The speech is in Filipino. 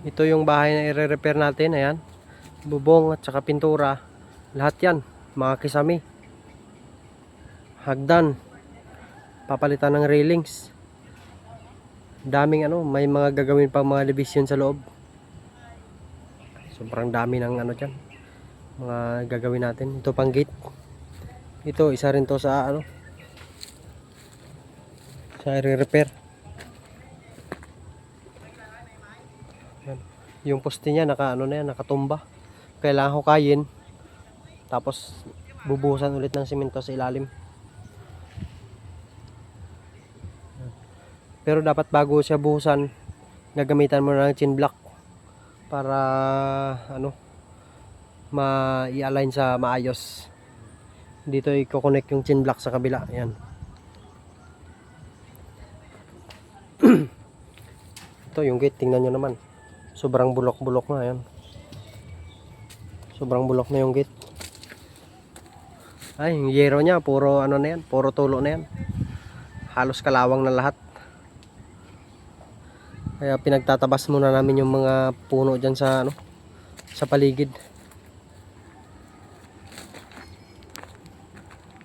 Ito yung bahay na i-repair natin. Ayan, bubong at saka pintura, lahat yan mga kisame. Hagdan, papalitan ng railings, daming may mga gagawin pang mga revision sa loob. Sobrang dami ng dyan, mga gagawin natin. Ito pang gate, ito isa rin to sa sa i-repair. Yung poste niya na yan, nakatumba. Kailangan hukayin, tapos bubuhusan ulit ng simento sa ilalim. Pero dapat bago siya buhusan, gagamitan mo na ng chin block para i-align sa maayos. Dito i-connect yung chin block sa kabila. Ayan. Ito yung gate, tingnan nyo naman. Sobrang bulok-bulok na. Ayan. Sobrang bulok na yung gate. Ay, yung yero niya, puro na yan, puro tulo na yan. Halos kalawang na lahat. Kaya pinagtatabas muna namin yung mga puno dyan sa sa paligid.